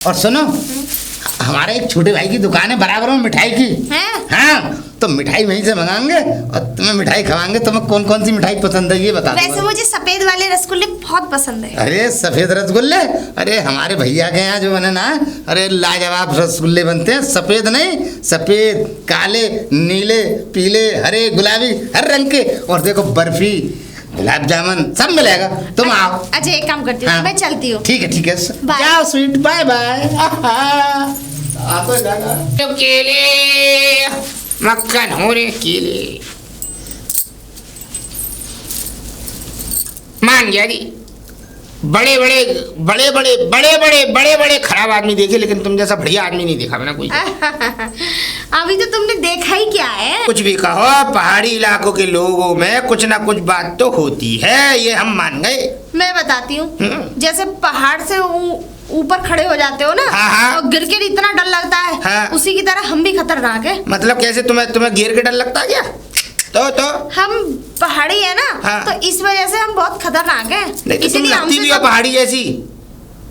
और सुनो, हमारे एक छोटे भाई की दुकान है बराबर में मिठाई की है? हाँ, तो मिठाई वहीं से मंगाएंगे और तुम्हें मिठाई खवाएंगे। तुम्हें कौन कौन सी मिठाई पसंद है ये बता दो। वैसे मुझे सफेद वाले रसगुल्ले बहुत पसंद है। अरे सफेद रसगुल्ले, अरे हमारे भैया के यहाँ जो बने ना, अरे लाजवाब रसगुल्ले बनते हैं। सफेद नहीं, सफेद, काले, नीले, पीले, हरे, गुलाबी, हर रंग के। और देखो बर्फी, गुलाब जामुन सब मिलेगा। तुम आओ। अच्छा एक काम करती हूँ, हाँ। मैं चलती हूँ। ठीक है ठीक है, बाय। जाओ स्वीट, बाय बाय। आपको जाना तो केले मक्खन हो रे केले मान गया जी। बड़े बड़े खराब आदमी देखे, लेकिन तुम जैसा बढ़िया आदमी नहीं देखा मैंने कोई। अभी तो तुमने देखा ही क्या है। कुछ भी कहो, पहाड़ी इलाकों के लोगों में कुछ ना कुछ बात तो होती है, ये हम मान गए। मैं बताती हूँ, जैसे पहाड़ से ऊपर खड़े हो जाते हो ना, हाँ। और गिर के इतना डर लगता है, हाँ। उसी की तरह हम भी खतरनाक है। मतलब कैसे? तुम्हें गिर के डर लगता है क्या? तो हम पहाड़ी है ना, हाँ। तो इस वजह से हम बहुत खतरनाक है। नहीं तो तुम लगती भी हो पहाड़ी जैसी।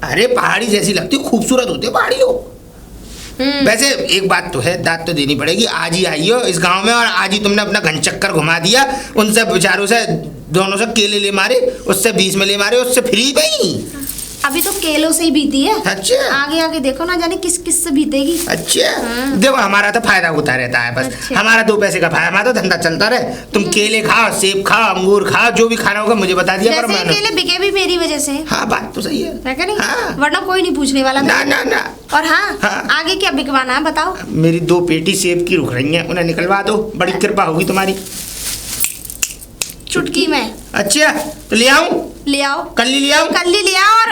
अरे पहाड़ी जैसी लगती हो, खूबसूरत होते हो पहाड़ी लोग। वैसे एक बात तो है, दाद तो देनी पड़ेगी। आज ही आई हो इस गांव में और आज ही तुमने अपना घन चक्कर घुमा दिया। उनसे बेचारों से, दोनों से केले ले मारे, उससे 20 में ले मारे, उससे फ्री गई। अभी तो केलों से ही बीती है। अच्छा। आगे आगे देखो ना, जाने किस किस से बीतेगी। अच्छा। हाँ। देखो हमारा तो फायदा होता रहता है बस। अच्छा। हमारा 2 पैसे का फायदा, हमारा तो धंधा चलता रहे। तुम केले खाओ, सेब खाओ, अंगूर खाओ, जो भी खाना होगा मुझे बता दिया वैसे ये केले बिके भी मेरी वजह से। हाँ बात तो सही है क्या नहीं? हाँ। वरना कोई नहीं पूछने वाला था। ना। और हाँ, हाँ। आगे क्या बिकवाना है बताओ। मेरी 2 पेटी सेब की रुक रही हैं, उन्हें निकलवा दो, बड़ी कृपा होगी तुम्हारी। चुटकी में। अच्छा तो ले आऊं? ले आओ। कल्ली ले आऊं? कल्ली ले आओ, और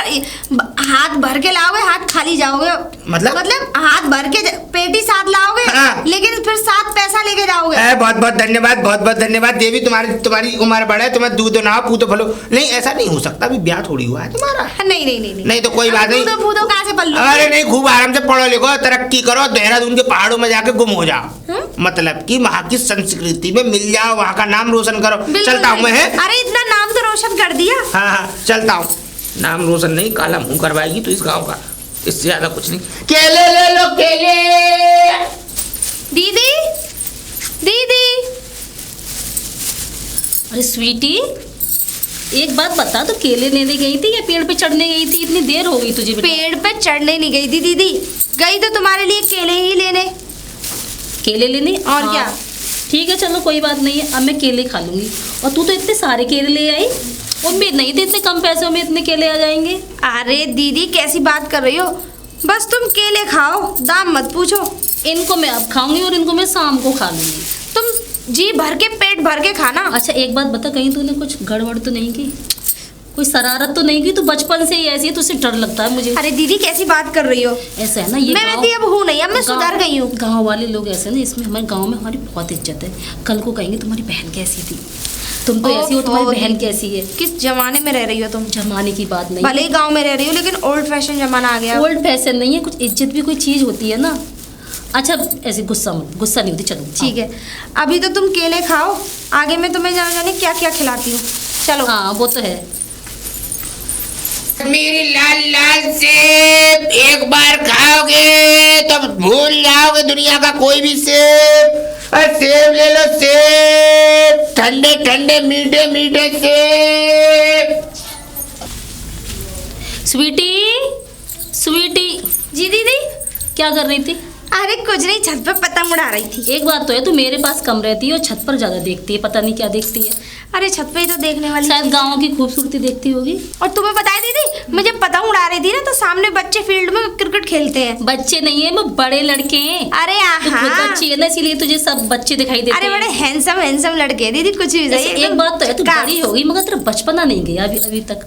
हाथ भर के लाओगे, हाथ खाली जाओगे। मतलब हाथ भर के पेटी साथ लाओगे, हाँ। लेकिन फिर साथ पैसा लेके जाओगे। बहुत बहुत धन्यवाद देवी। तुम्हारी उम्र बड़ा है, तुम्हें दूध ना पूतो फलो। नहीं ऐसा नहीं हो सकता, अभी ब्याह थोड़ी हुआ है तुम्हारा। नहीं तो कोई बात नहीं। दूधो कहाँ से पल्लू? अरे नहीं, खूब आराम से पढ़ो लिखो, तरक्की करो, देहरादून के पहाड़ों में जाके गुम हो जाओ। मतलब कि वहाँ की संस्कृति में मिल जाओ, वहाँ का नाम रोशन करो। चलता हूँ मैं। है अरे इतना नाम तो रोशन कर दिया। हाँ चलता हूँ। नाम रोशन नहीं, काला मुंह करवाएगी तो इस गांव का, इससे ज्यादा कुछ नहीं। केले ले लो केले। दीदी अरे स्वीटी, एक बात बता, तो केले लेने गई थी या पेड़ पे चढ़ने गई थी? इतनी देर हो गई तुझे बेटा। पेड़ पे चढ़ने नहीं गई थी दीदी, गई तो तुम्हारे लिए केले ही लेने। केले लेने? और हाँ। क्या? ठीक है चलो कोई बात नहीं है, अब मैं केले खा लूंगी। और तू तो इतने सारे केले ले आई, उम्मीद नहीं थी इतने कम पैसों में इतने केले आ जाएंगे। अरे दीदी कैसी बात कर रही हो, बस तुम केले खाओ, दाम मत पूछो। इनको मैं अब खाऊंगी और इनको मैं शाम को खा लूंगी। तुम जी भर के पेट भर के खाना। अच्छा एक बात बता, कहीं तूने कुछ गड़बड़ तो नहीं की? कोई शरारत तो नहीं की? तू बचपन से ही ऐसी है, तुझसे डर लगता है मुझे। अरे दीदी कैसी बात कर रही हो? ऐसा है ना, ये मैं वैसी अब हूँ नहीं, अब मैं सुधर गई हूँ। गांव वाले लोग ऐसे ना, इसमें हमारे गांव में हमारी बहुत इज्जत है। कल को कहेंगे तुम्हारी बहन कैसी थी, तुम तो ऐसी हो, तुम्हारी बहन कैसी है। किस जमाने में रह रही हो तुम? जमाने की बात नहीं, भले ही गांव में रह रही हो, लेकिन ओल्ड फैशन जमाना आ गया। ओल्ड फैशन नहीं है, कुछ इज्जत भी कोई चीज होती है ना। अच्छा ऐसे गुस्सा नहीं होती। चलो ठीक है, अभी तो तुम केले खाओ, आगे मैं तुम्हें जाने क्या क्या खिलाती हूँ। चलो। हाँ वो तो है। मेरी लाल लाल सेब एक बार खाओगे तो भूल जाओगे दुनिया का कोई भी सेब। सेब ले लो सेब, ठंडे ठंडे मीठे मीठे सेब। स्वीटी जी दीदी। क्या कर रही थी? अरे कुछ नहीं, छत पे पतंग उड़ा रही थी। एक बात तो है, तू मेरे पास कम रहती है और छत पर ज्यादा देखती है, पता नहीं क्या देखती है। अरे छत पे ही तो देखने वाली शायद चीज़। गाँव की खूबसूरती देखती होगी। और तुम्हें पता है दीदी, मैं जब पतंग उड़ा रही थी ना, तो सामने बच्चे फील्ड में क्रिकेट खेलते हैं। बच्चे नहीं है, वो बड़े लड़के हैं। अरे तू खुद हाँ, बच्ची है ना, इसीलिए तुझे सब बच्चे दिखाई देते अरे हैं। बड़े हैंडसम लड़के हैं दीदी, कुछ भी ऐसे एक बात तो है, तू बड़ी होगी मगर तेरा बचपना नहीं गया अभी तक।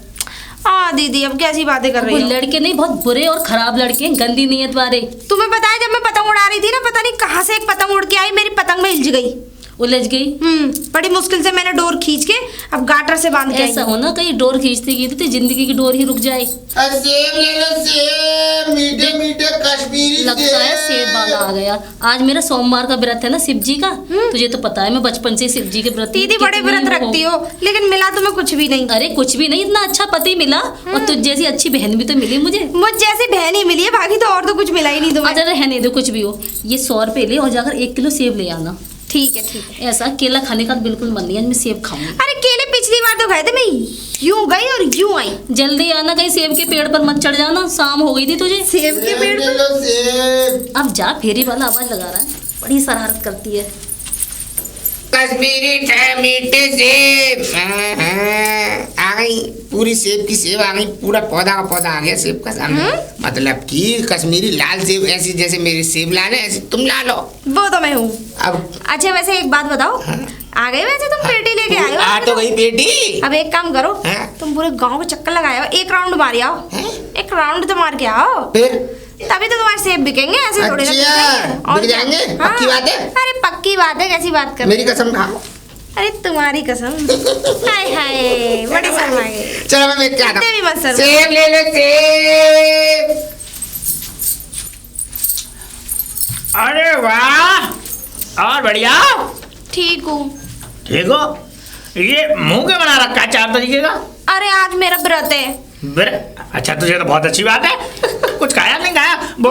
हाँ दीदी, अब कैसी बातें कर रही कोई हो? लड़के नहीं, बहुत बुरे और खराब लड़के हैं, गंदी नीयत वाले। तुम्हें पता है, जब मैं पतंग उड़ा रही थी ना, पता नहीं कहाँ से एक पतंग उड़ के आई, मेरी पतंग में हिलज गई। उलझ गई? बड़ी मुश्किल से मैंने डोर खींच के अब गाटर से बांध के ऐसा हो ना, कहीं डोर खींचती की तो जिंदगी की डोर ही रुक जाए। सेब ले लो सेब, मीठे मीठे मीठे कश्मीरी लगता है सेब वाला आ गया। आज मेरा सोमवार का व्रत है ना शिव जी का। तुझे तो पता है मैं बचपन से शिव जी के व्रत दीदी बड़े व्रत रखती हो, लेकिन मिला तुम्हें कुछ भी नहीं। अरे कुछ भी नहीं, इतना अच्छा पति मिला और तुझ जैसी अच्छी बहन भी तो मिली मुझे। मुझ जैसी बहन ही मिली है, बाकी तो और तो कुछ मिला ही नहीं तुम्हें। अच्छा रहने दो, कुछ भी हो। ये 100 रुपए ले और जाकर 1 किलो सेब ले आना। ठीक है ठीक है। ऐसा केला खाने का बिल्कुल मन नहीं है, आज मैं सेब खाऊंगी। अरे केले पिछली बार तो खाए थे, मैं यूं गई और यूं आई। जल्दी आना, कहीं सेब के पेड़ पर मत चढ़ जाना, शाम हो गई थी तुझे। सेब के पेड़ पर? लो सेब। अब जा, फेरी वाला आवाज लगा रहा है, बड़ी शरारत करती है। कश्मीरी मीठे सेब आ गई, पूरी सेब की सेब आ गई, पूरा पौधा का पौधा आ गया सेब का सामने। मतलब कि कश्मीरी लाल सेब, ऐसी जैसे मेरे सेब लाल है ऐसे तुम ला लो। वो तो मैं हूँ। अब अच्छा वैसे एक बात बताओ, आ गए वैसे तुम पेटी लेके आए हो? आ तो गई बेटी। अब एक काम करो, हाँ? तुम पूरे गांव को चक्कर लगाए हो, एक राउंड मार आओ। हैं? एक राउंड तो मार के आओ, फिर तभी तो तुम्हारे सेब बिकेंगे, ऐसे थोड़ी ना अच्छा, बिकेंगे। और बिक क्या? जाएंगे? हाँ। पक्की बात है? अरे पक्की बात है, कैसी बात कर मेरी कसम खाओ। अरे तुम्हारी कसम। हाय हाय, बड़े शर्मा गए। चलो मैं क्या इतने भी मत शर्मा। सेब ले लो सेब। अरे वाह, और बढ़िया। ठीक हूँ। ठीक हो? ये मुंह के बना रखा है 4 तरीके का। अरे आज मेरा व्रत है। अच्छा तुझे तो बहुत अच्छी बात है। कुछ खाया नहीं खाया? वो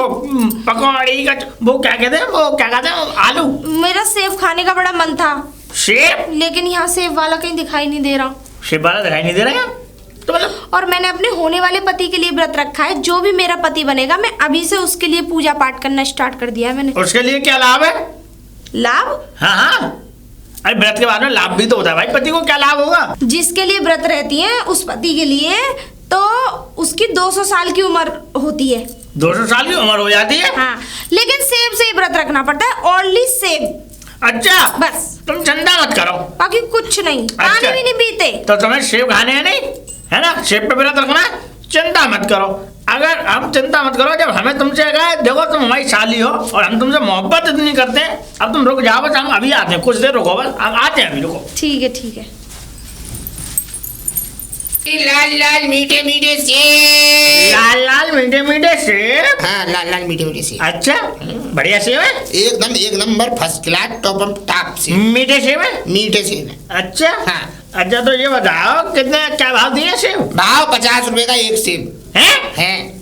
पकौड़ी का वो क्या कहते हैं, वो क्या कहते हैं, आलू। मेरा सेब खाने का बड़ा मन था, सेब? लेकिन यहाँ सेब वाला कहीं दिखाई नहीं दे रहा। सेब वाला दिखाई नहीं दे रहा है तो मतलब? और मैंने अपने होने वाले पति के लिए व्रत रखा है, जो भी मेरा पति बनेगा मैं अभी से उसके लिए पूजा पाठ करना स्टार्ट कर दिया है मैंने। उसके लिए क्या लाभ है? लाभ? हाँ हाँ, अरे व्रत के बाद में लाभ भी तो होता है भाई। पति को क्या लाभ होगा? जिसके लिए व्रत रहती है उस पति के लिए तो उसकी 200 साल की उम्र होती है। 200 साल की उम्र हो जाती है? हाँ, लेकिन सेब से ही व्रत रखना पड़ता है, ओनली सेब। अच्छा बस, तुम चिंता मत करो। बाकी कुछ नहीं, पानी भी नहीं पीते। तो तुम्हें सेब खाने हैं नहीं है ना, सेब पे व्रत रखना है, चिंता मत करो। अगर हम चिंता मत करो, जब हमें तुमसे कहा देखो तुम हमारी शाली हो और हम तुमसे मोहब्बत इतनी करते हैं, अब तुम रुक जाओ बस, हम अभी आते हैं, कुछ देर रुको बस, हम आते हैं अभी, रुको। ठीक है ठीक है। लाल लाल मीठे मीठे सेब। लाल लाल मीठे मीठे सेब? हाँ लाल लाल मीठे मीठे सेब। अच्छा बढ़िया सेब है, एकदम एक number first class top of top सेब। मीठे सेब है? मीठे सेब है। अच्छा हाँ। अच्छा तो ये बताओ कितने क्या भाव दिए सेब? भाव 50 रुपए का एक सेब है? है।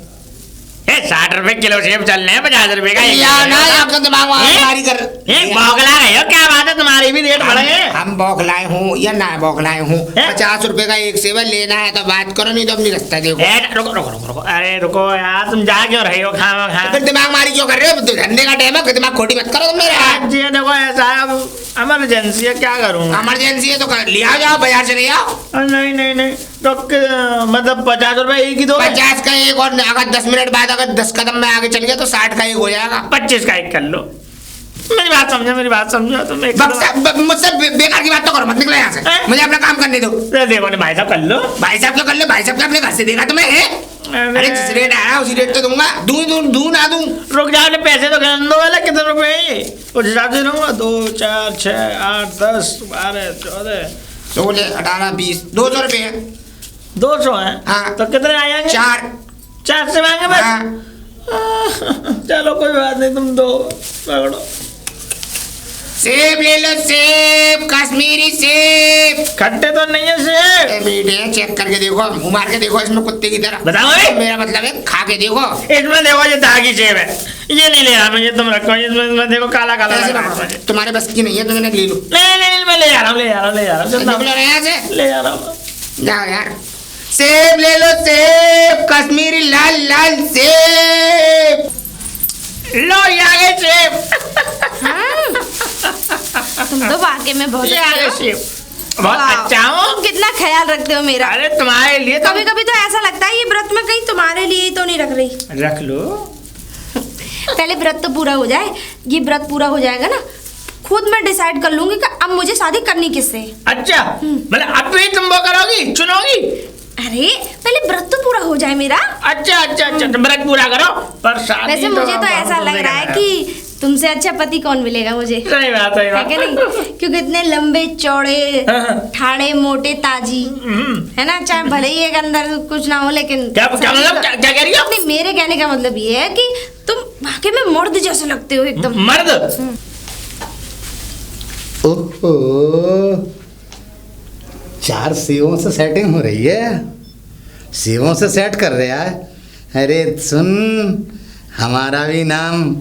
60 रुपए किलो सेब चल रहे हैं, 50 रुपए का एक या सेब। ना आपका दिमाग हमारी कर। बौखला गए हो, क्या बात है, तुम्हारी भी रेट बढ़े हैं। हम बौखलाए हूँ या ना बौखलाए हूँ, हैं? 50 रुपए का एक सेब लेना है तो बात करो, नहीं तो अपनी रास्ता देखो। रुको रुको रुको रुको, अरे रुको यार, तुम जा क्यों रहे हो खामा खा? फिर दिमाग मारी क्यों कर रहे हो? धंधे का टाइम है, दिमाग खोटी मत करो तुम मेरा। जी देखो ऐसा है, अब इमरजेंसी है, क्या करूँ? इमरजेंसी है तो लिया जाओ, बाजार से ले आओ। नहीं नहीं नहीं, तो मतलब 50 रुपए एक ही दो? 50 का एक, और अगर 10 मिनट बाद अगर 10 कदम में आगे चल गया तो 60 का एक हो जाएगा। 25 का एक कर लो। मेरी बात समझो, मेरी बात समझो तुम। मुझसे बेकार की बात तो करो मत, निकलो यहाँ से, मुझे अपना काम करने दो। देखो ना भाई साहब, कर लो। भाई साहब क्या कर लो? भाई साहब क्या अपने घर से देगा तुम्हें है? अरे जिस रेट आया उसी रेट तो दूंगा। दूं ना दूं? रुक जाओ, ले पैसे तो गिन दो वाला, कितने रुपए उस हिसाब से दूंगा। 2 4 6 8 10 12 14 16 18 20 200 रुपए है। 200 है? हाँ। तो कितने आ जाएंगे? 4 से मांगे बस? हाँ। चलो कोई बात नहीं, तुम दो पकड़ो। सेब ले लो सेब, कश्मीरी सेब। खट्टे तो नहीं है सेब? मीठे हैं, चेक करके देखो, मुंह मार के देखो इसमें कुत्ते की तरह। बताओ भाई। मेरा मतलब है खा के देखो। इसमें देखो ये दागी सेब है, ये नहीं ले रहा मैं, ये तुम रखो, इसमें देखो काला काला ऐसे लगा ना है करो, मुझे। तुम्हारे बस की नहीं है, तुमने ले लो। नहीं मैं ले जा रहा हूँ, ले जा रहा हूँ, ले जा रहा हूँ, चलता निकलो हूँ। रे यहाँ से, ले जा रहा हूँ। जाओ यार। सेब ले लो सेब, कश्मीरी लाल लाल सेब। लो ये आ गए सेब। तुम तो वाकई में बहुत ये आ अच्छे गए हो। सेब, बहुत वाह, अच्छा हूँ। तुम कितना ख्याल रखते हो मेरा। अरे तुम्हारे लिए तो कभी कभी तो ऐसा लगता है ये व्रत में कहीं तुम्हारे लिए ही तो नहीं रख रही। रख लो। पहले व्रत तो पूरा हो जाए, ये व्रत पूरा हो जाएगा ना, खुद मैं डिसाइड कर लूंगी कि अब मुझे शादी करनी किससे। अच्छा मतलब अब भी तुम वो करोगी, चुनोगी? अरे पहले व्रत तो पूरा हो जाए मेरा। अच्छा अच्छा अच्छा, तो व्रत पूरा करो, पर शादी वैसे मुझे तो अब ऐसा हमको लग रहा है देखना कि तुमसे अच्छा पति कौन मिलेगा मुझे। सही बात है कि नहीं? क्योंकि इतने लंबे चौड़े ठाड़े मोटे ताजी है ना, चाहे भले ही एक अंदर कुछ ना हो, लेकिन क्या मतलब क्या कह रही हो? नहीं, मेरे कहने का मतलब ये है कि तुम वाकई में मर्द जैसे लगते हो एकदम। मर्द? ओहो, 4 सेवों से सेटिंग हो रही है, सेवों से सेट कर रहा है। अरे सुन, हमारा भी नाम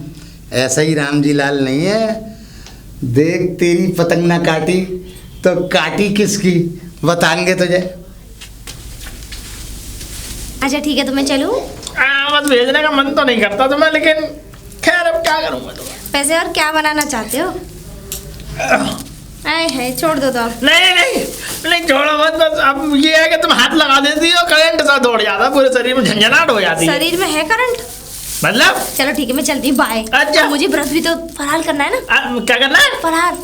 ऐसा ही राम जी लाल नहीं है। देख, तेरी पतंग ना काटी तो काटी किसकी बताएंगे तुझे। अच्छा ठीक है, तो मैं चलूं? बस भेजने का मन तो नहीं करता तुम्हें, लेकिन खैर अब क्या करूँगा तुम्हें। पैसे और क्या बनाना चाहते हो? आए है, छोड़ दो तो अब। नहीं नहीं नहीं, छोड़ो मत। बस अब ये है कि तुम हाथ लगा देती हो, करंट सा दौड़ जाता, पूरे शरीर में झंझनाहट हो जाती है। शरीर में है करंट? मतलब? चलो ठीक है, मैं चलती हूँ, बाय। अच्छा। अब मुझे व्रत भी तो फरार करना है ना। क्या करना है? फरार।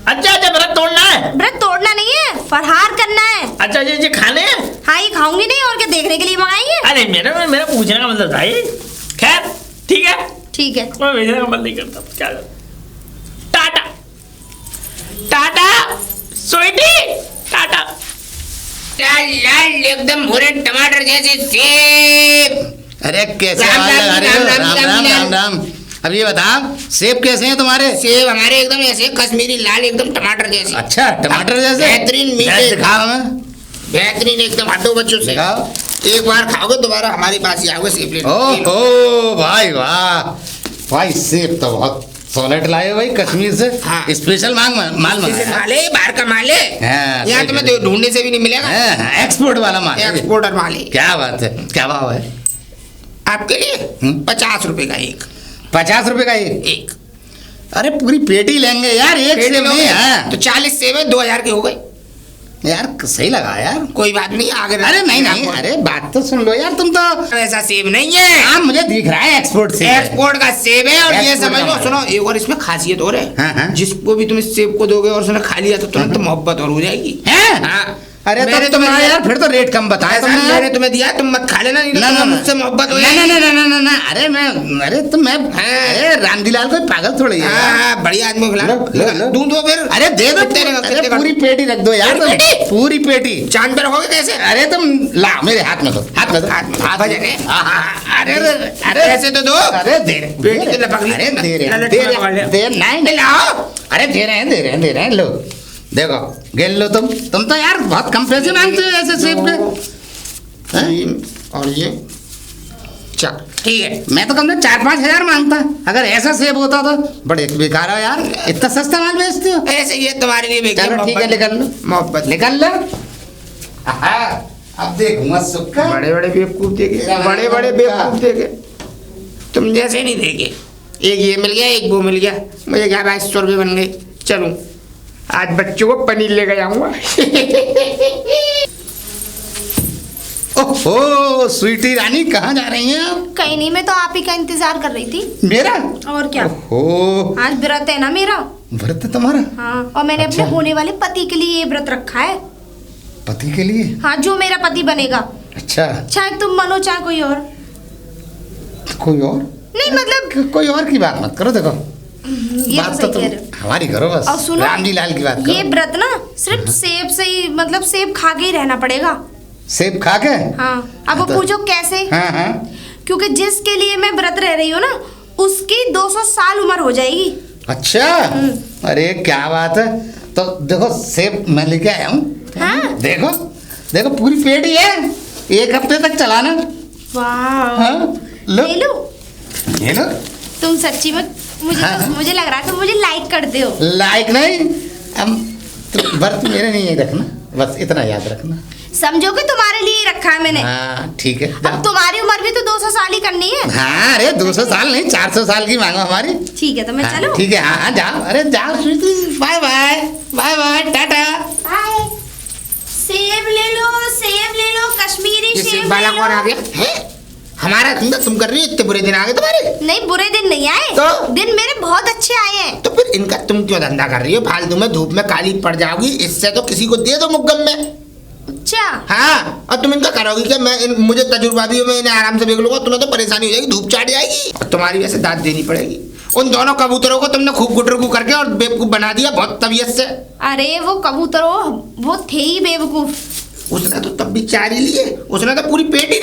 अच्छा अच्छा, व्रत तोड़ना है? व्रत तोड़ना नहीं है, फरार करना है। अच्छा जी, खाने हैं? हाँ, ये खाऊंगी नहीं और क्या, देखने के लिए मंगाई है। अरे मेरा पूछने का मतलब था ये। खैर ठीक है, ठीक है। मैं भेजने का मन नहीं करता, क्या करूं? टाटा टाटा स्वीटी, टाटा। लाल एकदम भूरे टमाटर जैसे सेब। अरे कैसे राम आवाज राम लगा रही हो? राम राम राम राम राम राम राम। अब ये बता, सेब कैसे हैं तुम्हारे? सेब हमारे एकदम ऐसे कश्मीरी लाल, एकदम टमाटर जैसे। अच्छा, टमाटर जैसे बेहतरीन मीठे। दिखाओ हमें, बेहतरीन एकदम हड्डों बच्चों से। दिखाओ। एक बार खाओगे दोबारा हमारे पास ही आओगे सेब लेने। ओहो भाई वाह, भाई सेब तो बहुत सॉलिड लाए हो भाई, कश्मीर से। हाँ। स्पेशल माल मंगाया। माल है, बाहर का माल है। हाँ, यहाँ सही तुम्हें है। ढूंढने से भी नहीं मिलेगा। एक्सपोर्ट वाला माल है। एक्सपोर्टर माल है। क्या बात है, क्या भाव है आपके लिए 50 रुपए का एक। 50 रुपए का एक? अरे पूरी पेटी लेंगे यार, एक पेटी सेब नहीं लोगे? है तो 40 सेब है, 2000 के हो गए। यार, सही लगा यार। कोई बात नहीं, आगे अरे नहीं नहीं, अरे बात तो सुन लो यार, तुम तो। ऐसा सेब नहीं है। हाँ, मुझे दिख रहा है एक्सपोर्ट से। एक्सपोर्ट का सेब है। और ये एक्सपोर्ट समझ का लो, माल। सुनो, एक और इसमें खासियत और है। हाँ, हाँ। जिसको भी तुम इस सेब को दोगे और उसने खा लिया तो तुरंत मोहब्बत और हो जाएगी। हैं? हाँ। अरे मैंने तो तुम्हें यार, फिर तो रेट कम बताया ऐसा तुमने। मैंने तुम्हें दिया, तुम मत खा लेना, नहीं तो ना, ना, तुम्हें ना। मुझसे मोहब्बत हो ना, जाएगी। ना, ना, ना, ना, ना, अरे मैं अरे रामजीलाल कोई पागल थोड़ी है। हाँ, हाँ, बढ़िया आदमी खिला। लो, लो। दूध दो फिर। अरे दे दो, कितने का- अरे कितने का? पूरी पेटी रख दो यार, पूरी तुम। पेटी? पूरी पेटी चांद पे रखोगे कैसे? अरे तुम ला, मेरे हाथ में दो, हाथ में दो, हाथ में दो, भजन है। हाँ, हाँ, अरे अरे ऐसे तो दो। अरे दे रहे, पेटी तो लपक ली। अरे दे रहे हैं, ललट दे में रहे पकड़ लिया। हैं, नहीं नहीं, लाओ। अरे दे रहे हैं, दे रहे हैं, दे रहे हैं, लो देखो, गिन लो तुम तो यार बहुत कम पैसे मांगते हो ऐसे सेब पे। हैं? और ये चल ठीक है। मैं तो कम से 4-5 हजार मांगता अगर ऐसा सेब होता तो। बड़े बेकार हो यार, इतना सस्ता माल बेचते हो। ऐसे ये तुम्हारे लिए बेकार चलो ठीक है, निकल लो, मोहब्बत। निकल लो। आहा, अब देखूंगा सुक्का। बड़े बड़े बेवकूफ देखे, बड़े बड़े बेवकूफ देखे, तुम जैसे नहीं देखे। एक ये मिल गया, एक वो मिल गया, मुझे क्या 2200 रुपये बन गए। चलूं, आज बच्चों को पनीर लेकर जाऊंगा। ओहो, स्वीटी रानी कहाँ जा रही हैं आप? कहीं नहीं, मैं तो आप ही का इंतजार कर रही थी। मेरा? और क्या, ओहो, आज व्रत है ना मेरा। व्रत है तुम्हारा? हाँ, और मैंने अच्छा। अपने होने वाले पति के लिए ये व्रत रखा है। पति के लिए? हाँ, जो मेरा पति बनेगा, अच्छा, चाहे तुम बनो चाहे कोई और। कोई और? नहीं मतलब कोई और की बात मत करो, देखो ये बात तो तो सही तुम कह रहे हो। हमारी करो बस। और सुनो, रामजी लाल की बात ये करो। व्रत ना सिर्फ सेब से ही, मतलब सेब खा के ही रहना पड़ेगा। सेब खा के? हाँ, अब वो तो- पूछो कैसे? हाँ हाँ, क्योंकि जिसके लिए मैं व्रत रह रही हूँ ना, उसकी 200 साल उम्र हो जाएगी। अच्छा, अरे क्या बात है। तो देखो सेब मैं लेके आया हूँ। हाँ। देखो देखो, पूरी पेटी है, 1 हफ्ते तक चलाना। वाह, हाँ, लो ले लो। ये लो। तुम सच्ची में हाँ। मुझे लग रहा है कि मुझे लाइक करते हो। लाइक नहीं, अब तो व्रत मेरे नहीं रखना, बस इतना याद रखना। समझो कि तुम्हारे लिए ही रखा है मैंने। हाँ ठीक है, अब जाओ। तुम्हारी उम्र भी तो 200 साल ही करनी है। हाँ, अरे 200 साल नहीं, 400 साल की मांगो हमारी। ठीक है, तो मैं हाँ, चलूं? ठीक है, हाँ हाँ, जाओ, अरे जाओ sweetie, bye bye, bye bye, tata. Bye. सेब ले लो कश्मीरी ये सेब सेब ले वाला लो। कौन आ गया है? हमारा धंधा तुम कर रही हो, इतने बुरे दिन आ गए तुम्हारे। नहीं, बुरे दिन नहीं आए, तो? दिन मेरे बहुत अच्छे आए हैं। तो फिर इनका तुम क्यों धंधा कर रही हो? फालतू में धूप में काली पड़ जाओगी, इससे तो किसी को दे दो मुग्गम में। अच्छा, हाँ, और तुम इनका करोगी क्या? मुझे तजुर्बा भी है, मैं इन्हें आराम से देख लूंगा, तुम्हें तो परेशानी हो जाएगी, धूप चाट जाएगी और तुम्हारी वैसे दाद देनी पड़ेगी। उन दोनों कबूतरों को तुमने खूब गुटरगू करके और बेवकूफ बना दिया बहुत तबीयत से। अरे वो कबूतर वो थे ही बेवकूफ। उसने तो तब भी 4 ही लिए, उसने तो पूरी पेटी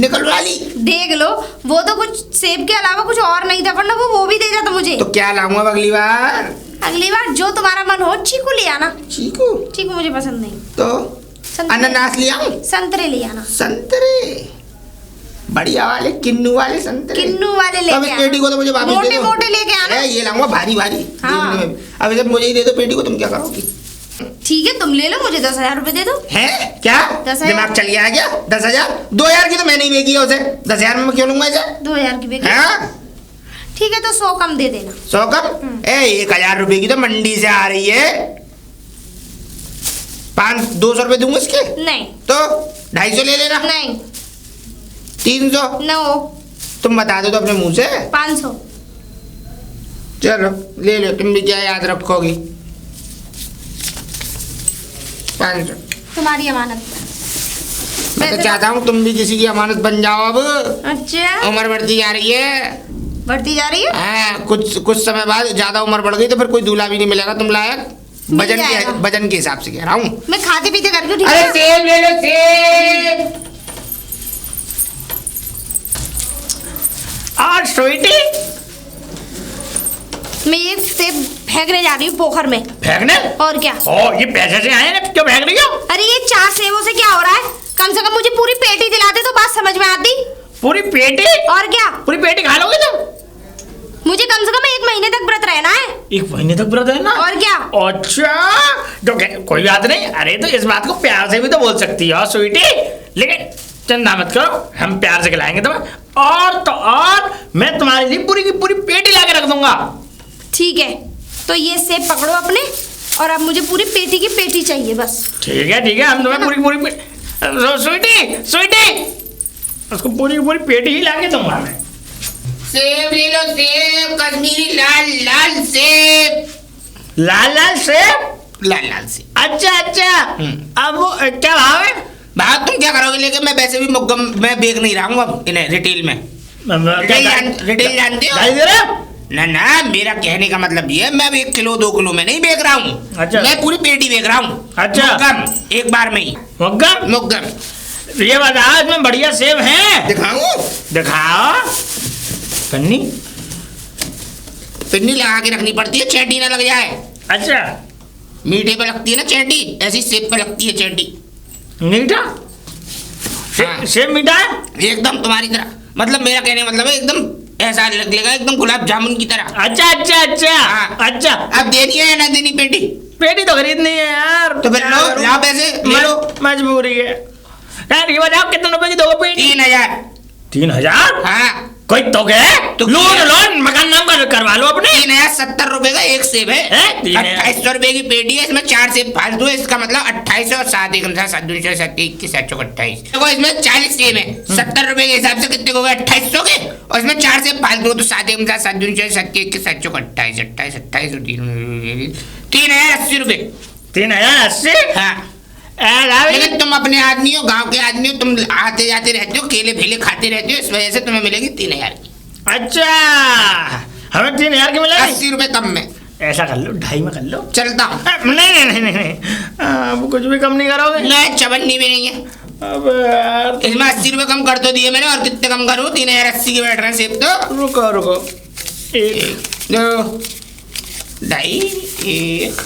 निकलवा ली। देख लो, वो तो कुछ सेब के अलावा कुछ और नहीं था, वरना वो भी दे जाता मुझे। तो क्या लाऊंगा अब अगली बार? अगली बार जो तुम्हारा मन हो, चीकू ले आना। चीकू? चीकू मुझे पसंद नहीं। तो संतरे। अनानास ले आऊं? संतरे ले आना। संतरे बढ़िया वाले, किन्नू वाले संतरे। किन्नू वाले तो लेके अब इस पेटी को तो मुझे वापस दे मोटे दो। मोटे लेके आना। ये लाऊंगा भारी भारी। हाँ। देखने में। अब जब मुझे ही दे दो पेटी को, तुम क्या करोगी? ठीक है, तुम ले लो, मुझे 10,000 रुपए दे दो। है क्या? 10,000। दिमाग चल गया क्या? 10,000? 2,000 की तो मैंने ही बेची है उसे, 10,000 में मैं क्यों लूंगा इसे? 2,000 की बेगी। हाँ? ठीक है, तो 100 कम दे देना। 100 कम? 1,000 रुपए की तो मंडी से आ रही है। 200 रुपए दूंगा इसके? नहीं। तो 250 ले लेना। नहीं। 300? नो। तुम बता दो तो अपने मुंह से। 500। चलो ले लो, तुम भी क्या याद रखोगी। 500। तुम्हारी अमानत। मैं तो चाहता हूँ तुम भी किसी की अमानत बन जाओ। अब अच्छा, उम्र बढ़ती जा रही है। बढ़ती जा रही है। हाँ, कुछ समय बाद ज्यादा उम्र बढ़ गई तो फिर कोई दूल्हा भी नहीं मिलेगा तुम लायक। मिल जाएगा। वजन के हिसाब से कह रहा हूँ। मैं खाते पीते करके ठीक अरे है। सेब ले लो, सेब। और स्वीटी मैं ये सेब फेंकने जा रही हूँ पोखर में। फेंकने? और क्या? ओ, ये पैसे से आए ना, क्यों फेंक रही हो? अरे ये 4 सेबों से क्या हो रहा है? कम से कम मुझे पूरी पेटी दिलाते तो बात समझ में आती। पूरी पेटी? और क्या? पूरी पेटी खा लोगे तुम? मुझे कम से कम 1 महीने तक व्रत रहना है। 1 महीने तक व्रत है ना? और क्या? अच्छा, तो कोई बात नहीं। अरे तो इस बात को प्यार से भी तो बोल सकती हो स्वीटी, लेकिन चिंता मत करो, हम प्यार से खिलाएंगे तुम्हें। और तो और मैं तुम्हारे लिए पूरी की पूरी पेटी ला के रख दूंगा। ठीक है, तो ये सेब पकड़ो अपने, और अब मुझे पूरी पेटी की पेटी चाहिए बस। ठीक है, हम तुम्हें पूरी पूरी स्वीटी स्वीटी उसको पूरी की पूरी पेटी ही ला के दूंगा मैं। सेब ले लो, सेब, कश्मीरी लाल लाल सेब। लाल लाल सेब? लाल लाल सेब। अच्छा। अब वो क्या भाव है? भाव तुम क्या करोगे लेके? मैं वैसे भी मैं बेच नहीं रहा हूँ अब इन्हें रिटेल में। रिटेल जानते हो? गाली दे रहे हो? ना, मेरा कहने का मतलब ये है, मैं 1 किलो 2 किलो में नहीं बेच रहा हूँ। अच्छा। मैं पूरी पेटी बेच रहा हूँ। अच्छा। मुग्गम, एक बार में ही। मुग्गम। ये बताओ, इसमें बढ़िया सेब है? दिखाऊं? दिखाओ। पन्नी पिन्नी लगा के रखनी पड़ती है, चेटी ना लग जाए। अच्छा, मीठे पे लगती है ना चेटी, ऐसी सेब पे लगती है चेटी। मीठा? हाँ। सेब मीठा है? एकदम तुम्हारी तरह, मतलब मेरा कहने का मतलब है एकदम ऐसा लगेगा, एकदम गुलाब जामुन की तरह। अच्छा। हाँ। अच्छा, अब देनी है या ना देनी पेटी? पेटी तो खरीदनी है यार। तो फिर लो, लाओ पैसे, ले लो। मजबूरी है यार। ये बताओ कितने रुपए की दोगे पेटी? 3,000। 3,000? हाँ, कोई तो क्या? तो लोन मकान नाम का करवा लो अपने। 3,070 रुपए का एक सेब है। 2,800 रुपए की पेटी है, इसमें 4 सेब फालतू है, इसका मतलब 2800 और 7 1 7 2 7 7 21 7 28। देखो इसमें 40 सेब है, 70 रुपए के हिसाब से कितने हो गए? 2800 के, और इसमें 4 सेब फालतू, तो 7 1 7 2 7 21 7 28 28 28 3,080 रुपए। 3,080? हाँ, लेकिन तुम अपने आदमी हो, गांव के आदमी हो, तुम आते जाते रहते हो, केले भेले खाते रहते हो, इस वजह से तुम्हें मिलेगी 3,000 की। अच्छा, हमें 3,000 की मिलेगी? 80 रुपए कम में। ऐसा कर लो, 2.5 में कर लो। चलता हूँ। नहीं, अब कुछ भी कम नहीं करोगे? नहीं, चवन्नी भी नहीं है। अब यार इसमें 80 रुपए कम कर तो दिए मैंने, और कितने कम करूँ? 3,080 के बैठ रहे हैं सेब तो। रुको 1 2 ढाई 1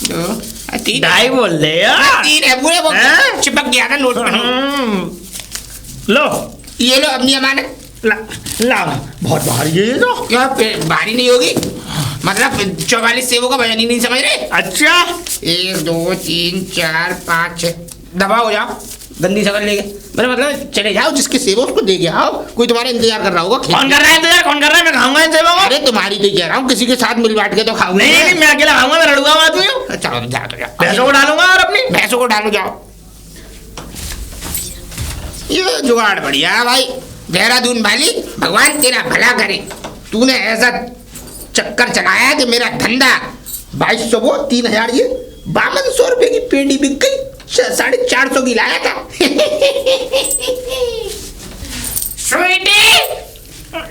2 3 2.5 बोल दे यार। 3 है पूरे, वो हैं? चिपक गया था नोट पर। लो, ये लो अपनी अमानत। ला बहुत भारी है ये तो। क्या भारी नहीं होगी? मतलब 44 सेबों का वजन ही नहीं समझ रहे? अच्छा, 1 2 3 4 5 6 दबा हो जाओ, गंदी शक्ल लेके। मेरा मतलब चले जाओ, जिसके सेब उसको दे के आओ, कोई तुम्हारा इंतजार कर रहा होगा। कौन कर रहा है इंतजार? कौन कर रहा है? मैं खाऊंगा इन सेबों को। अरे तुम्हारी तो कह रहा हूँ, किसी के साथ मिल बांट के तो खाऊंगा। नहीं, मैं अकेला खाऊंगा, मैं लड़ूंगा आदमी हूँ। चलो जाओ तो जाओ, भैंसों को डालूंगा और अपनी भैंसों को डालो, जाओ। ये जुगाड़ बढ़िया है भाई, देहरादून वाली, भगवान तेरा भला करे। तूने ऐसा चक्कर चलाया कि मेरा धंधा 2,200 वो 3,000, ये 5200 रुपए की पेटी बिक गई, 450 की लाया था।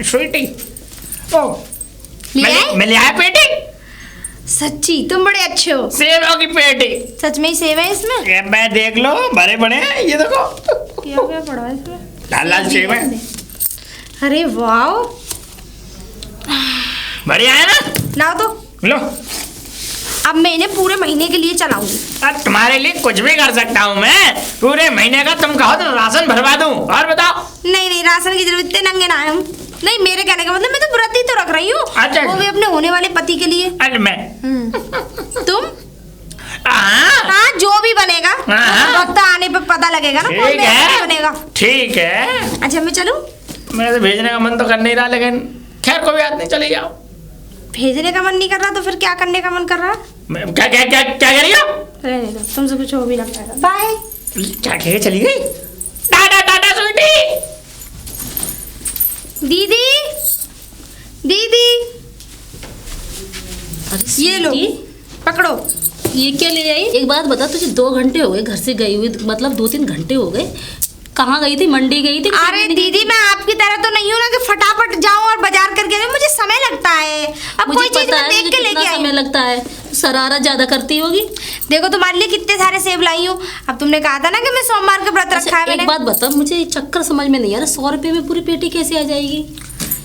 स्वीटी ओ, ले आए? मैं ले आया पेटी। सच्ची तुम बड़े अच्छे हो। सेवों की पेटी। सच में ही सेव है इसमें? ये मैं देख लो भरे बने हैं, ये देखो क्या क्या पड़ा है इसमें? लाल लाल सेव है, अरे वाह, बढ़िया है ना। लाओ तो। लो, अब मैं इन्हें पूरे महीने के लिए चलाऊंगी। अब तुम्हारे लिए कुछ भी कर सकता हूँ मैं, पूरे महीने का तुम कहो तो राशन भरवा दूँ। और बताओ। नहीं नहीं, राशन की जरूरत, इतने नंगे ना आए हम। नहीं, मेरे कहने का मतलब मैं तो व्रत ही तो रख रही हूँ, अच्छा। वो भी अपने होने वाले पति के लिए। अरे मैं तुम? हाँ हाँ, जो भी बनेगा हाँ। वक्त आने पे पता लगेगा ना कौन ठीक मेरा है, बनेगा। ठीक है। अच्छा मैं चलूं? मेरे तो भेजने का मन तो कर नहीं रहा, लेकिन खैर कोई बात नहीं, चले जाओ। भेजने का मन नहीं कर रहा तो फिर क्या करने का मन कर रहा? क्या क्या क्या क्या कर रही हो? रहने दो, तुमसे कुछ हो भी ना पाएगा। बाय। क्या कह चली गई? टाटा टाटा स्वीटी। दीदी, दीदी, अरे ये लो, स्वीटी, पकड़ो। ये क्या ले आई? एक बात बता, तुझे 2 घंटे हो गए घर से गई हुई, मतलब 2-3 घंटे हो गए। कहाँ गई थी? मंडी गई थी? अरे दीदी, मैं आपकी तरह तो नहीं हूँ ना कि फटाफट जाऊँ और बाजार करके आऊँ, मुझे समय लगता है। अब मुझे कोई चीज पता मैं है देख मुझे के कितना लेके आई समय हूँ। लगता है। शरारत ज्यादा करती होगी। देखो तुम्हारे लिए कितने सारे सेब लाई हूँ। अब तुमने कहा था ना कि मैं सोमवार का व्रत रखा है अच्छा, मैंने। एक बात बता, मुझे चक्कर समझ में नहीं आ रहा, 100 रुपए में पूरी पेटी कैसे आ जाएगी?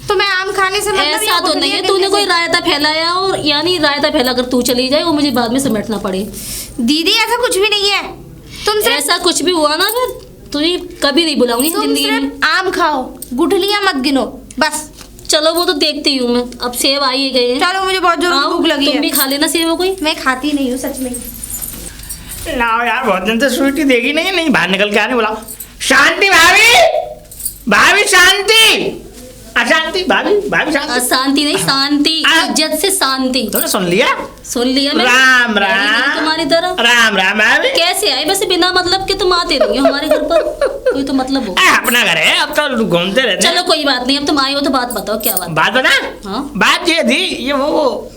तो मैं आम खाने से मतलब ऐसा यहाँ तो गुठलियाँ नहीं है गिनने तूने से- कोई रायता फैलाया, और यानी रायता फैला कर तू चली जाए और मुझे बाद में समेटना पड़े। दीदी ऐसा कुछ भी नहीं है। तुम सिर्फ ऐसा कुछ भी हुआ ना, फिर तुझे कभी नहीं बुलाऊंगी तुम जिंदगी में। सिर्फ आम खाओ, गुठलियाँ मत गिनो, बस। चलो वो तो देखती हूँ मैं। अब सेब आ ही गए हैं। चलो, मुझे बहुत जोर आओ, भूख लगी तुम है। भी खा लेना सेब कोई। मैं खाती नहीं हूँ सच में। लाओ यार, बहुत दिन से स्वीटी देखी नहीं, नहीं बाहर निकल के आने बुलाओ। शांति भाभी, भाभी शांति, अशांति भाभी, भाभी शांति। अशांति नहीं, शांति, इज्जत से शांति। तुमने सुन लिया? सुन लिया मैंने। राम मेरी नहीं राम, तुम्हारी तरह। राम राम भाभी। कैसे आए वैसे? बिना मतलब के तुम आते नहीं हो हमारे घर पर, कोई तो मतलब हो। अपना घर है, अब तो घूमते रहते हैं। चलो कोई बात नहीं, अब तुम आए हो तो बात बताओ, क्या बात? बात बता। हाँ? बात ये थी, ये वो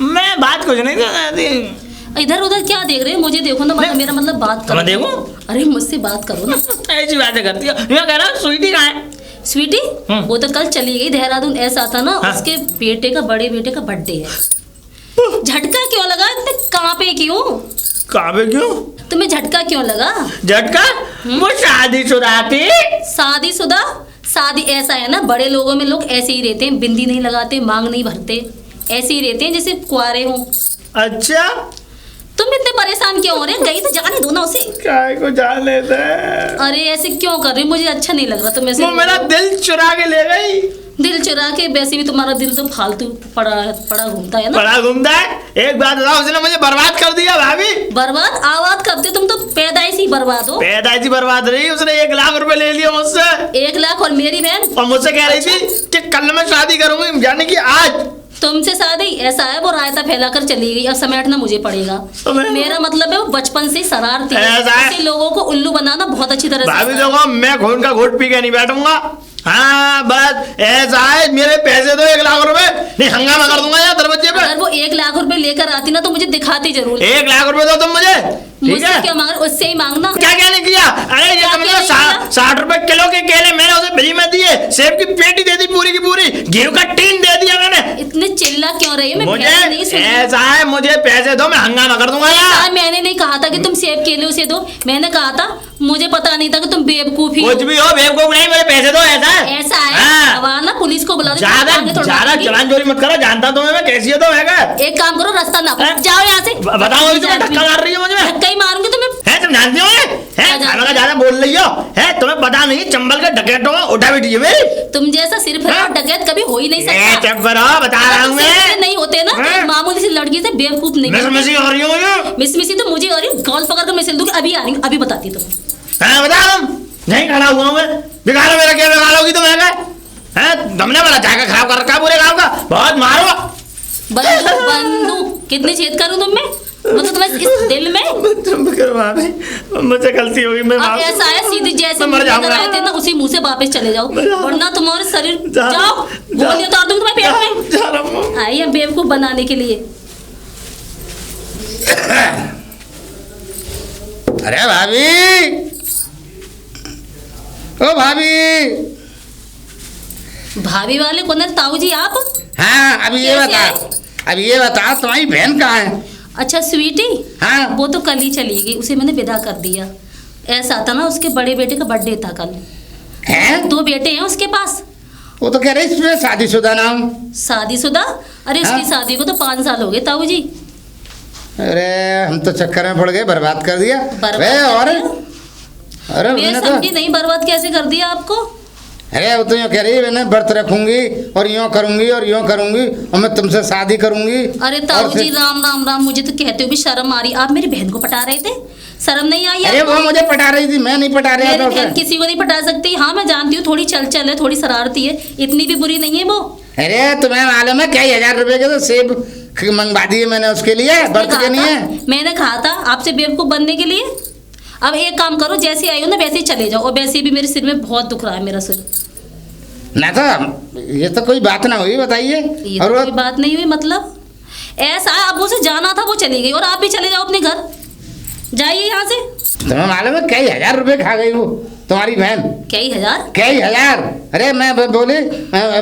मैं बात कुछ नहीं थी। इधर उधर क्या देख रहे हो? मुझे देखो ना, मतलब मेरा मतलब बात करो। मैं देखूं? अरे मुझसे बात करो ना। ऐसी बातें करती हो। मैं कह रहा हूँ स्वीटी कहाँ है? स्वीटी वो तो कल चली गई देहरादून। ऐसा था ना, हाँ? उसके बेटे का, बड़े बेटे का बर्थडे है। झटका क्यों लगा? इतने कांपे क्यों? काबे क्यों? तुम्हें झटका क्यों लगा? झटका? वो शादीशुदा थी। शादीशुदा? शादी ऐसा है ना, बड़े लोगों में लोग ऐसे ही रहते हैं, बिंदी नहीं लगाते, मांग नहीं भरते, ऐसे ही रहते हैं जैसे कुआरे हों। अच्छा, तुम इतने परेशान क्यों हो रहे? गई तो जाने दो ना उसे। काय को जान लेते हैं। अरे ऐसे क्यों कर रही हो? मुझे अच्छा नहीं लग रहा तुम ऐसे। वो मेरा दिल चुरा के ले गई। दिल चुरा के? वैसे भी तुम्हारा दिल तो फालतू पड़ा घूमता है ना। बड़ा घूमता है। एक बात बताओ, उसने मुझे बर्बाद कर दिया भाभी। बर्बाद? आवाज करते तुम तो पैदाइश ही बर्बाद हो। पैदाइशी बर्बाद रही, उसने 1 लाख रुपए ले लिया मुझसे। 1 लाख? और मेरी बहन और मुझसे कह रही थी कि कल मैं शादी करूंगी, यानी कि आज। तुमसे शादी? ऐसा है, वो रायता फैलाकर चली गई, अब समेटना मुझे पड़ेगा। मेरा मतलब है वो बचपन से शरारती है। ऐसा है? ऐसे लोगों को उल्लू बनाना बहुत अच्छी तरह से भाभी आता है। देखो, मैं खून का घोट पी के नहीं बैठूंगा। हाँ बस ऐसा है, मेरे पैसे दो 1 लाख रुपए, नहीं हंगामा कर दूंगा यार दरवाजे पे। अगर वो 1 लाख रुपए लेकर आती ना तो मुझे दिखाती जरूर। 1 लाख रुपए दो तुम मुझे, ठीक मुझसे है? क्या मांग रहे? उससे ही मांगना। क्या क्या नहीं किया? अरे ये क्या समझो क्या नहीं किया? 60 रुपए किलो के केले मैंने उसे फ्री में दिए, सेब की पेटी दे दी पूरी की पूरी, गेहूं का टीन दे दिया मैंने। इतने चिल्ला क्यों रही है? मैं मुझे पहले नहीं सुनी। ऐसा है, मुझे पैसे दो, मैं हंगामा कर दूंगा यार। हाँ, मैंने नहीं कहा था कि तुम सेब केले उसे दो। मैंने कहा था, मुझे पता नहीं था कि तुम बेवकूफी हो। कुछ भी हो, बेवकूफ नहीं, मेरे पैसे दो। ऐसा है? ऐसा है? हाँ। अब आना, पुलिस को बुला दो। ज्यादा आगे थोड़ा ज्यादा मारूंगी। चलान चोरी मत करो, जानता तुम्हें मैं कैसी हो तो है क्या? एक काम करो, रास्ता ना हैं? जाओ यहाँ से। बताओ, अभी तुम्हें धक्का मार रही हो मुझे? धक्का ही मारूंगी तुम्हें। है तुम जानती हो? है खाना का ज्यादा बोल रही हो? है तुम्हें पता नहीं, चंबल के डकैतों में उठा बैठी है मेरी। तुम जैसा सिर्फ हाँ? डकैत कभी हो ही नहीं ए, सकता। चुप करो, बता रहा हूँ सिर्फ मैं। नहीं होते ना, हैं? तो मामूली सी लड़की से बेवकूफ नहीं मैं समझी हो रही हूँ ये। मिसी तो मुझे हो रही हूँ, गॉल पकड़ कर मिसल दूंगी। अभी आ रही हूँ, अभी बताती हूँ तुम्हें। हाँ बता, तुम नहीं खड़ा हुआ हूँ मैं। बिगाड़ो मेरा, क्या बिगाड़ोगी तुम? है तुमने वाला जाकर खराब कर रखा है पूरे गाँव का। बहुत मारो। बंदूक बंदूक कितने छेद करूँ तुम में? मतलब तुम्हें इस दिल में? चुप करो भाभी, मुझसे गलती होगी, मैं अब ऐसा है, सीधी जैसे मैं मर मुंह लेकर जाऊंगा। आए थे ना, उसी मुंह से वापस चले जाओ, वरना तुम्हारे शरीर जाओ गोली उतार दूंगी तुम्हारे पेट में। जा रहा हूँ। आई है बेवकूफ बनाने के लिए। अरे भाभी, ओ भाभी। भाभी वाले कौन है? ताऊ जी आप? हाँ, अभी ये कैसे बता। आए? अब ये बताओ तुम्हारी बहन कहाँ है? अच्छा स्वीटी, हाँ। वो तो कल ही चली गई, उसे मैंने विदा कर दिया। ऐसा था ना, उसके बड़े बेटे का बर्थडे था कल। हैं? 2 बेटे हैं उसके पास। वो तो कह रही इसमें शादीशुदा ना हूँ। शादीशुदा? अरे उसकी हाँ। शादी को तो 5 साल हो गए ताऊ जी। अरे हम तो चक्कर में पड़ गए, बर्बाद कर दिया। बर्बाद वे, कर और दिया? अरे मैं मैंने समझी तो नहीं, बर्बाद कैसे कर दिया आपको? अरे वो तो यूँ कह रही है मैंने व्रत रखूंगी और यूँ करूंगी और यूँ करूंगी और मैं तुमसे शादी करूंगी। अरे और ताऊ फिर- जी राम राम राम, मुझे तो कहते हुए भी शर्म आ रही। आप मेरी बहन को पटा रहे थे, शर्म नहीं आई अरे आपको? वो मुझे पटा रही थी, मैं नहीं पटा रहा मेरी था बहन उसे। किसी को नहीं पटा सकती। हाँ मैं जानती हूँ, थोड़ी चल है, थोड़ी शरारती है, इतनी भी बुरी नहीं है वो। अरे तुम्हें मालूम है कई हजार रुपए के तो सेब मंगवा दिए मैंने उसके लिए, व्रत के लिए। मैंने कहा था आपसे बेवकूफ बनने के लिए। अब एक काम करो, जैसे आई हो ना वैसे ही चले जाओ। और वैसे भी मेरे सिर में बहुत दुख रहा है, मेरा सिर। ना तो ये तो कोई बात ना हुई, बताइए। ये और तो वो कोई बात नहीं हुई मतलब? ऐसा है, अब उसे जाना था वो चली गई, और आप भी चले जाओ अपने घर, जाइए यहाँ से। तुम्हें मालूम है कई हजार रुपए खा गई वो तुम्हारी बहन। कई हजार? कई हजार। अरे मैं बोली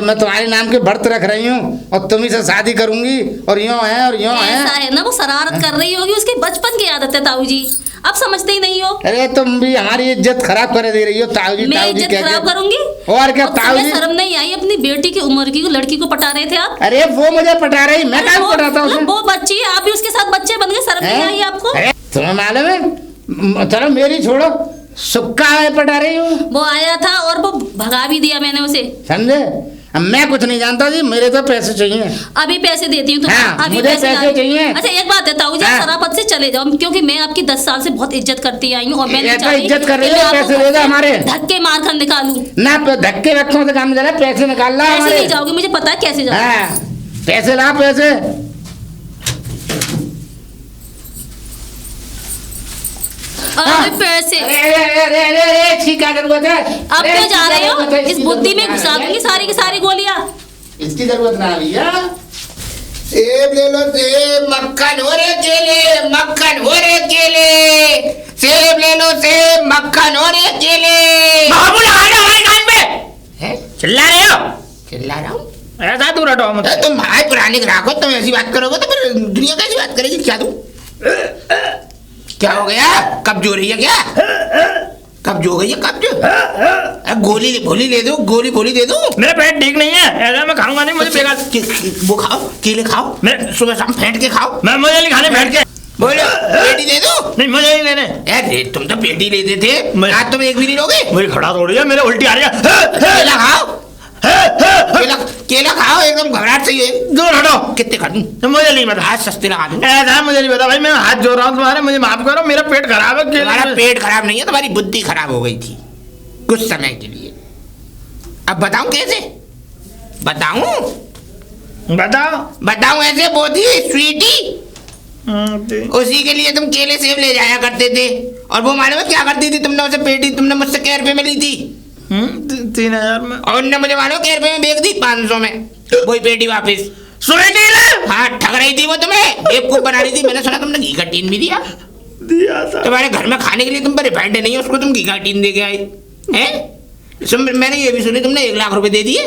मैं तुम्हारे नाम के व्रत रख रही हूँ और तुम्ही से शादी करूंगी और यूँ है और यूँ ऐसा है। है ना, वो शरारत कर रही होगी, उसकी बचपन की आदत है ताऊ जी, अब समझते ही नहीं हो। अरे तुम भी हमारी इज्जत खराब कर दे रही हो ताऊ जी। मैं ताऊ जी इज्जत कह खराब के। करूंगी? और क्या अब ताऊ तुम्हें जी? शर्म नहीं आई? अपनी बेटी की उम्र की लड़की को पटा रहे थे आप। अरे वो मुझे पटा रही, मैं अरे क्या वो- पटाता उसे? वो बच्ची है, आप भी उसके साथ बच्चे बन गए, शर्म नहीं हैं? आई आपको? अरे तुम्हें मालूम है चलो मेरी छोड़ो, सुक्का है पटा रही हूँ। वो आया था और वो भगा भी दिया मैंने उसे। समझे? अब मैं कुछ नहीं जानता जी, मेरे तो पैसे चाहिए। अभी पैसे देती हूँ तुम्हें। हाँ, अभी मुझे पैसे ला- चाहिए। अच्छा एक बात है ताऊ जी, हाँ। शराफत से चले जाओ, क्योंकि मैं आपकी 10 साल से बहुत इज्जत करती आई हूँ, और मैं ये नहीं तो चाहती इज्जत कर रही कि है, मैं आपको पैसे घर दे दो से हमारे। धक्के मार कर निकालूं। ना धक्के रखों से काम चला, पैसे निकाल ला ऐसे हमारे। नहीं जाओगे, मुझे पता है कैसे जाओगे। हाँ, पैसे ला पैसे। अरे पैसे अरे छिका जरूरत है। अब अरे, क्यों जा छिका रहे हो? जरूरत है, इस इसकी बुद्धि में जरूरत घुसा नहीं है। दूंगी सारी की सारी गोलियां। इसकी जरूरत ना भैया। सेब ले लो सेब, मक्खन हो रे केले, मक्खन हो रे केले। सेब ले लो सेब, मक्खन हो रे केले। बाबू लगा रहे हो हमारे कान पे, हैं? चिल्ला रहे हो? चिल्ला रहा हूँ? ऐसा दूर हटो मुझसे। तुम भाई पुराने ग्राहक हो, तुम ऐसी बात करोगे तो फिर दुनिया कैसी बात करेगी? क्या तुम क्या हो गया? कब्ज हो रही है क्या? कब्ज हो गई है? कब्ज? गोली गोली ले दो, गोली गोली दे दो। मेरा पेट ठीक नहीं है, ऐसा मैं खाऊंगा नहीं, मुझे बेकार। वो खाओ, केले खाओ, मैं- सुबह शाम फेंट के खाओ। मैं मुझे नहीं खाने बैठ के। बोलो पेटी दे दो। नहीं मुझे नहीं लेने। अरे तुम तो पेटी लेते थे, मैं- आज तुम एक भी नहीं लोगे। मुझे खड़ा तोड़ दिया, मेरे उल्टी आ रही है। केला खाओ, केला केला खाओ, एकदम घबराहट सही है। दूर हटो। कितने कर दूं? तो मुझे नहीं पता। आज सस्ते लगा दूं। ऐसा है, मुझे नहीं पता भाई, मैं हाथ जोड़ रहा हूँ तुम्हारे, मुझे माफ करो, मेरा पेट खराब है। तुम्हारा पेट खराब नहीं है, तुम्हारी बुद्धि खराब हो गई थी कुछ समय के लिए। अब बताऊं कैसे? बताऊं बताओ। बताऊं ऐसे? बोधी स्वीटी, उसी के लिए तुम केले सेब ले जाया करते थे। और वो मालूम है क्या करती थी? तुमने उसे पेटी तुमने मुझसे कै रुपए में ली थी 3000 में। और उनने मुझे मालूम कै रुपए में बेच दी 500 में वही पेटी वापस। स्वीटी ले हाँ, ठग रही थी वो, तुम्हें बेवकूफ बना रही थी। मैंने सुना तुमने घी का टीन भी दिया। दिया था। तुम्हारे घर में खाने के लिए तुम पर रिफाइंड नहीं है, उसको तुम घी का टीन दे के आई हैं? मैंने ये भी सुनी तुमने 1 लाख रुपए दे दिए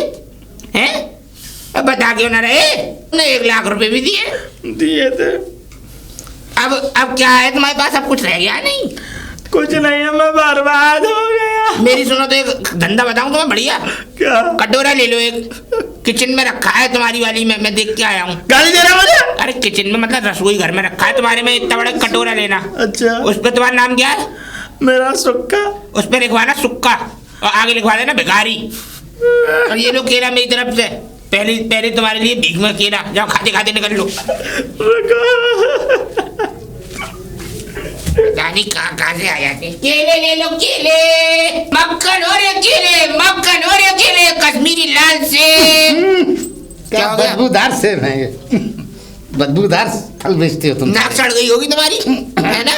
हैं? अब बता क्यों ना रहे? तुमने 1 लाख रुपए भी दिए। दिए थे। अब क्या है तुम्हारे पास? अब कुछ रह गया नहीं? कुछ नहीं है, मैं बर्बाद हो गया। मेरी सुनो तो एक धंधा बताऊं तुम्हें बढ़िया। क्या? कटोरा ले लो, एक किचन में रखा है तुम्हारी वाली में, मैं देख के आया हूँ। गाली दे रहा मुझे? अरे किचन में मतलब रसोई घर में रखा है तुम्हारे में, इतना बड़ा कटोरा लेना। अच्छा। उस पर तुम्हारा नाम क्या है? मेरा सुक्का। उस पर लिखवाना सुक्का और आगे लिखवा देना भिखारी। और ये लो केला मेरी तरफ से, पहले तुम्हारे लिए भीख में केला, जाओ खाते खाते निकल लो। जानी कहाँ से आ जाते। केले ले लो केले, मक्खन हो रे केले, मक्खन हो रे केले, कश्मीरी लाल सेब। क्या हो गया? बदबूदार सेब है ये। बदबूदार फल बेचते हो तुम। नाक सड़ गई होगी तुम्हारी, है ना?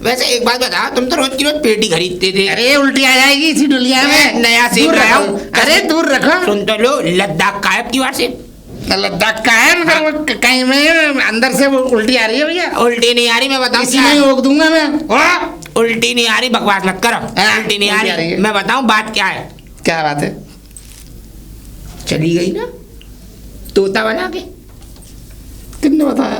वैसे एक बात बता, तुम तो रोज की रोज पेटी खरीदते थे। अरे उल्टी आ जाएगी इसी डुलिया में। नया सेब दूर लाया रखो। हूँ। अरे दूर रखो। सुन तो लो, लद्दाख का है अब की बार से। लद्दाख का है, मगर वो कहीं में अंदर से वो उल्टी आ रही है भैया। उल्टी नहीं आ रही, मैं बताऊँ इसी क्या में ही है? रोक दूंगा मैं। हाँ, उल्टी नहीं आ रही, बकवास मत करो। हाँ, उल्टी नहीं आ उल्टी आ रही रही, है। मैं बताऊँ बात क्या है। क्या बात है? चली गई ना तोता बना के, किसने बताया?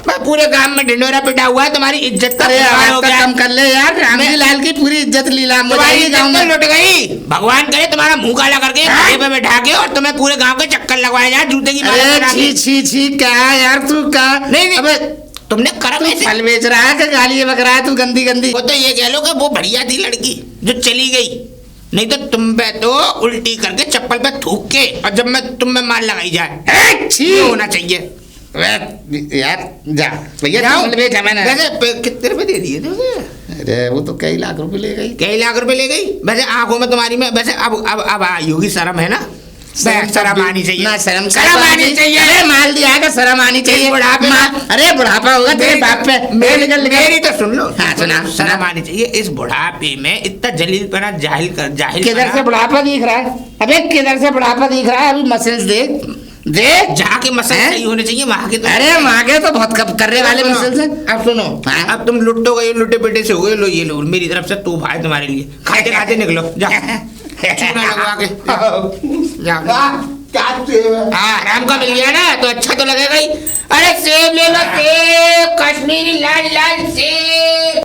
मैं पूरे गांव में ढिंडोरा पिटा हुआ है, तुम्हारी इज्जत का अरे बर्बाद हो आप तो गया। कम कर ले यार, रामजी लाल की पूरी इज्जत लीला तुम्हारी मुझे गाँव इज्जत में। लुट गई। भगवान करे तुम्हारा मुंह काला करके खड़े पे बैठा के और तुम्हें पूरे गांव के चक्कर लगवाए जाए जूते की माला अरे बना के। छी छी छी, क्या यार तू क्या? नहीं नहीं, अबे तुमने करा तू कैसे? फल बेच रहा है कि गाली बक रहा है तू गंदी गंदी? वो तो ये कह लो कि वो बढ़िया थी लड़की जो चली गई, नहीं तो तुम पे तो उल्टी करके चप्पल पे थूक के और जब मैं तुम में मार लगाई जाए छी ये होना चाहिए। यार जा भैया, जाओ। फल बेचा मैंने। वैसे कितने रुपए दे दिए थे? अरे वो तो कई लाख रुपए ले गई। कई लाख रुपए ले गई। वैसे आंखों में तुम्हारी में वैसे अब आई होगी, शर्म है ना? शर्म आनी चाहिए ना, शर्म आनी चाहिए। अरे माल दिया है, शर्म आनी चाहिए। बुढ़ापे में- अरे बुढ़ापा होगा तेरे बाप पे। मेरी तो सुन लो। हाँ, सुना। शर्म आनी चाहिए। इस बुढ़ापे में इतना जलीलपना जाहिल किधर से बुढ़ापा दिख रहा है? अबे किधर से बुढ़ापा दिख रहा है? अभी मसल्स देख देख। जहाँ के मसल हैं? सही होने चाहिए वहाँ के तो। अरे वहाँ के तो बहुत कब करने वाले मसल्स हैं। अब सुनो, हाँ? अब तुम लुट्टो गए, लुटे पिटे से हो गए। लो ये लो मेरी तरफ से तू भाई तुम्हारे लिए, खाते खाते निकलो जा। चूना लगवा के जाओ। हाँ, आराम का मिल गया ना तो अच्छा तो लगेगा ही। अरे सेब ले लो, सेब, कश्मीरी लाल लाल सेब।